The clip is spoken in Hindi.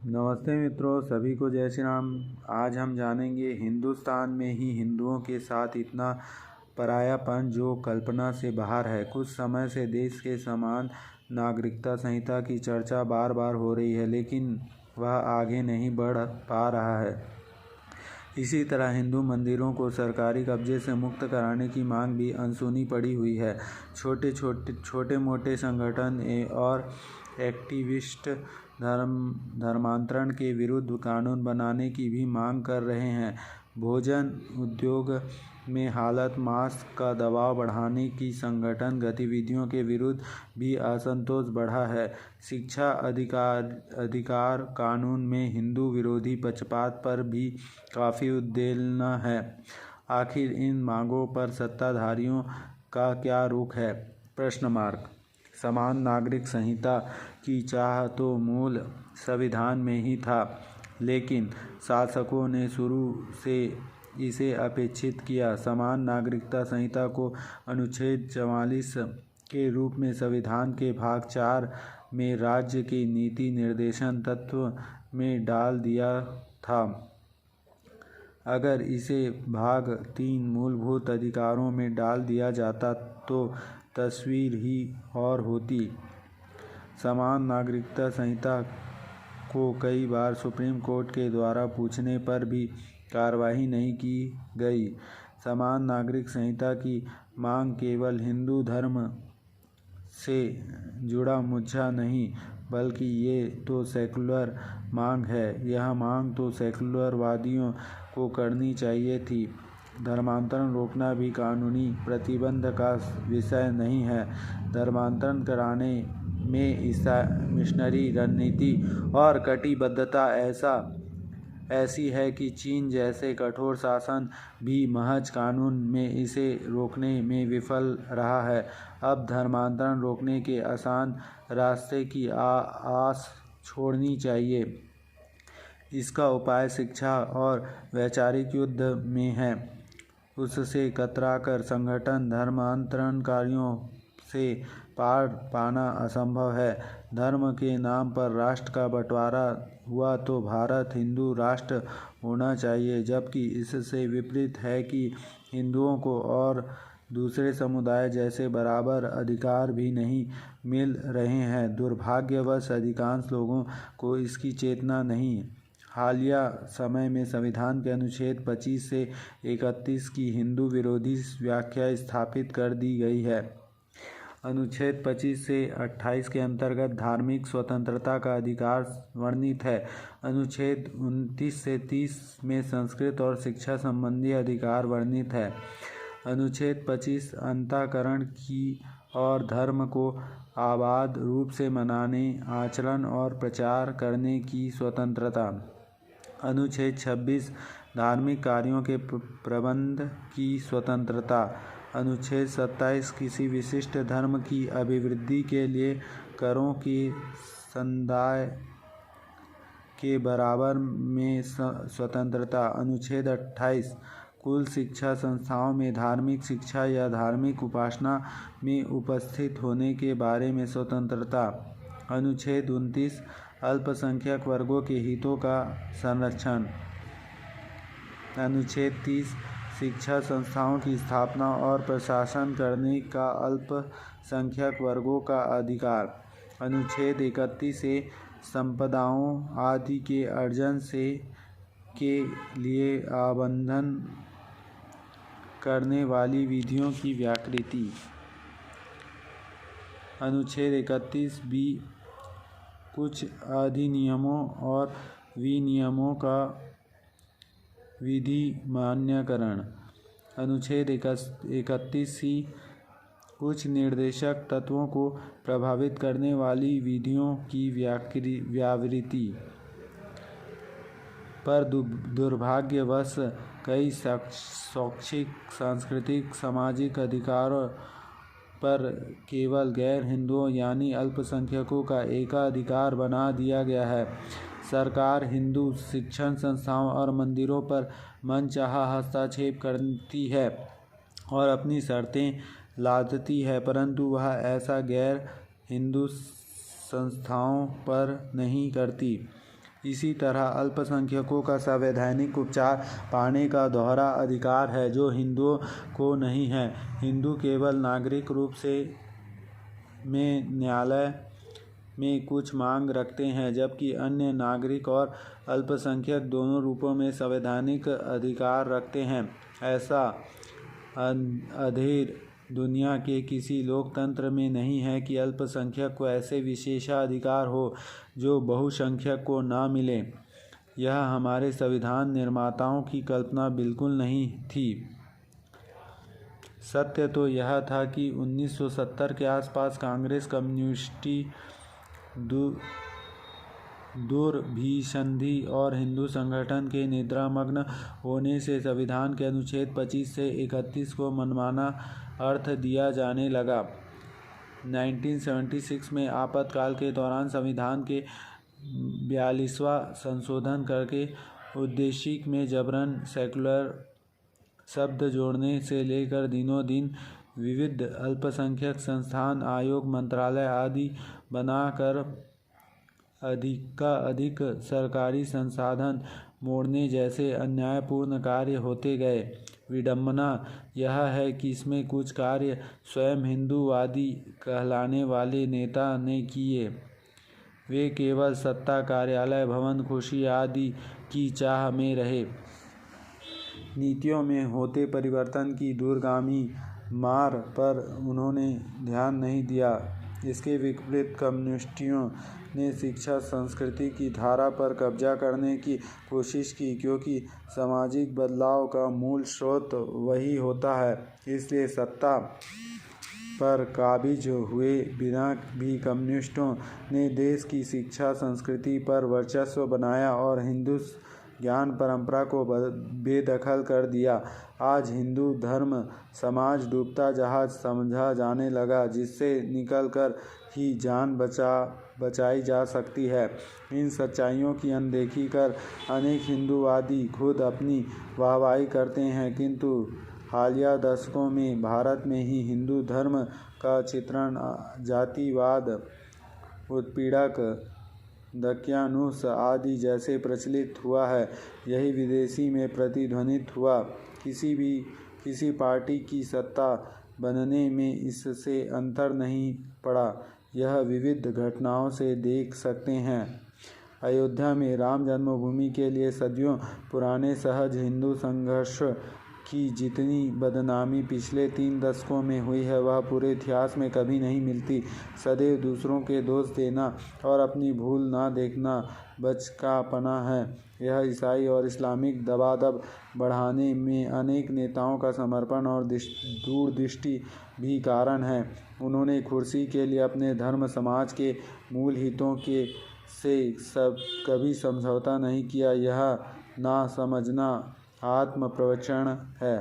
नमस्ते मित्रों, सभी को जय श्री राम। आज हम जानेंगे हिंदुस्तान में ही हिंदुओं के साथ इतना परायापन जो कल्पना से बाहर है। कुछ समय से देश के समान नागरिकता संहिता की चर्चा बार बार हो रही है, लेकिन वह आगे नहीं बढ़ पा रहा है। इसी तरह हिंदू मंदिरों को सरकारी कब्जे से मुक्त कराने की मांग भी अनसुनी पड़ी हुई है। छोटे मोटे संगठन और एक्टिविस्ट धर्मांतरण के विरुद्ध कानून बनाने की भी मांग कर रहे हैं। भोजन उद्योग में हालत मांस का दबाव बढ़ाने की संगठन गतिविधियों के विरुद्ध भी असंतोष बढ़ा है। शिक्षा अधिकार कानून में हिंदू विरोधी पक्षपात पर भी काफ़ी उद्वेलना है। आखिर इन मांगों पर सत्ताधारियों का क्या रुख है? समान नागरिक संहिता की चाह तो मूल संविधान में ही था, लेकिन शासकों ने शुरू से इसे उपेक्षित किया। समान नागरिकता संहिता को अनुच्छेद 44 के रूप में संविधान के भाग 4 में राज्य के नीति निर्देशन तत्व में डाल दिया था। अगर इसे भाग 3 मूलभूत अधिकारों में डाल दिया जाता तो तस्वीर ही और होती। समान नागरिकता संहिता को कई बार सुप्रीम कोर्ट के द्वारा पूछने पर भी कार्रवाई नहीं की गई। समान नागरिक संहिता की मांग केवल हिंदू धर्म से जुड़ा मुद्दा नहीं, बल्कि ये तो सेकुलर मांग है। यह मांग तो सेकुलरवादियों को करनी चाहिए थी। धर्मांतरण रोकना भी कानूनी प्रतिबंध का विषय नहीं है। धर्मांतरण कराने में मिशनरी रणनीति और कटिबद्धता ऐसी है कि चीन जैसे कठोर शासन भी महज कानून में इसे रोकने में विफल रहा है। अब धर्मांतरण रोकने के आसान रास्ते की आस छोड़नी चाहिए। इसका उपाय शिक्षा और वैचारिक युद्ध में है। उससे कतराकर संगठन धर्मांतरणकारियों से पार पाना असंभव है। धर्म के नाम पर राष्ट्र का बंटवारा हुआ तो भारत हिंदू राष्ट्र होना चाहिए, जबकि इससे विपरीत है कि हिंदुओं को और दूसरे समुदाय जैसे बराबर अधिकार भी नहीं मिल रहे हैं। दुर्भाग्यवश अधिकांश लोगों को इसकी चेतना नहीं। हालिया समय में संविधान के अनुच्छेद 25 से 31 की हिंदू विरोधी व्याख्या स्थापित कर दी गई है। अनुच्छेद 25 से 28 के अंतर्गत धार्मिक स्वतंत्रता का अधिकार वर्णित है। अनुच्छेद 29 से 30 में संस्कृत और शिक्षा संबंधी अधिकार वर्णित है। अनुच्छेद 25 अंतःकरण की और धर्म को आबाद रूप से मनाने, आचरण और प्रचार करने की स्वतंत्रता। अनुच्छेद 26 धार्मिक कार्यों के प्रबंध की स्वतंत्रता। अनुच्छेद 27 किसी विशिष्ट धर्म की अभिवृद्धि के लिए करों की संदाय के बराबर में स्वतंत्रता। अनुच्छेद 28 कुल शिक्षा संस्थाओं में धार्मिक शिक्षा या धार्मिक उपासना में उपस्थित होने के बारे में स्वतंत्रता। अनुच्छेद 29 अल्पसंख्यक वर्गों के हितों का संरक्षण। अनुच्छेद 30 शिक्षा संस्थाओं की स्थापना और प्रशासन करने का अल्पसंख्यक वर्गों का अधिकार। अनुच्छेद 31 से संपदाओं आदि के अर्जन के लिए आबंधन करने वाली विधियों की व्याकृति। अनुच्छेद 31 बी कुछ अधिनियमों और विनियमों का विधि मान्यकरण। अनुच्छेद 31 सी कुछ निर्देशक तत्वों को प्रभावित करने वाली विधियों की व्यावृत्ति। पर दुर्भाग्यवश कई शैक्षिक, सांस्कृतिक, सामाजिक अधिकारों पर केवल गैर हिंदुओं यानी अल्पसंख्यकों का एकाधिकार बना दिया गया है। सरकार हिंदू शिक्षण संस्थाओं और मंदिरों पर मनचाहा हस्तक्षेप करती है और अपनी शर्तें लादती है, परंतु वह ऐसा गैर हिंदू संस्थाओं पर नहीं करती। इसी तरह अल्पसंख्यकों का संवैधानिक उपचार पाने का दोहरा अधिकार है जो हिंदुओं को नहीं है। हिंदू केवल नागरिक रूप से में न्यायालय में कुछ मांग रखते हैं, जबकि अन्य नागरिक और अल्पसंख्यक दोनों रूपों में संवैधानिक अधिकार रखते हैं। ऐसा अधेर दुनिया के किसी लोकतंत्र में नहीं है कि अल्पसंख्यक को ऐसे विशेषाधिकार हो जो बहुसंख्यक को ना मिले। यह हमारे संविधान निर्माताओं की कल्पना बिल्कुल नहीं थी। सत्य तो यह था कि 1970 के आसपास कांग्रेस कम्युनिस्टी दुर्भिसंधि और हिंदू संगठन के निद्रामग्न होने से संविधान के अनुच्छेद 25 से 31 को मनमाना अर्थ दिया जाने लगा। 1976 में आपातकाल के दौरान संविधान के 42वां संशोधन करके उद्देशिक में जबरन सेकुलर शब्द जोड़ने से लेकर दिनों दिन विविध अल्पसंख्यक संस्थान, आयोग, मंत्रालय आदि बनाकर अधिक सरकारी संसाधन मोड़ने जैसे अन्यायपूर्ण कार्य होते गए। विडंबना यह है कि इसमें कुछ कार्य स्वयं हिंदूवादी कहलाने वाले नेता ने किए। वे केवल सत्ता, कार्यालय, भवन, खुशी आदि की चाह में रहे। नीतियों में होते परिवर्तन की दूरगामी मार पर उन्होंने ध्यान नहीं दिया। इसके विपरीत कम्युनिस्टों ने शिक्षा संस्कृति की धारा पर कब्जा करने की कोशिश की, क्योंकि सामाजिक बदलाव का मूल स्रोत वही होता है। इसलिए सत्ता पर काबिज हुए बिना भी कम्युनिस्टों ने देश की शिक्षा संस्कृति पर वर्चस्व बनाया और हिंदू ज्ञान परंपरा को बेदखल कर दिया। आज हिंदू धर्म समाज डूबता जहाज समझा जाने लगा, जिससे निकलकर ही जान बचाई जा सकती है। इन सच्चाइयों की अनदेखी कर अनेक हिंदूवादी खुद अपनी वाहवाही करते हैं, किंतु हालिया दशकों में भारत में ही हिंदू धर्म का चित्रण जातिवाद, उत्पीड़क, दकियानुस आदि जैसे प्रचलित हुआ है। यही विदेशी में प्रतिध्वनित हुआ। किसी पार्टी की सत्ता बनने में इससे अंतर नहीं पड़ा। यह विविध घटनाओं से देख सकते हैं। अयोध्या में राम जन्मभूमि के लिए सदियों पुराने सहज हिंदू संघर्ष की जितनी बदनामी पिछले 3 दशकों में हुई है, वह पूरे इतिहास में कभी नहीं मिलती। सदैव दूसरों के दोष देना और अपनी भूल ना देखना बचकापना है। यह ईसाई और इस्लामिक दबादब बढ़ाने में अनेक नेताओं का समर्पण और दूरदृष्टि भी कारण है। उन्होंने कुर्सी के लिए अपने धर्म समाज के मूल हितों से कभी समझौता नहीं किया। यह ना समझना आत्म प्रवचन है।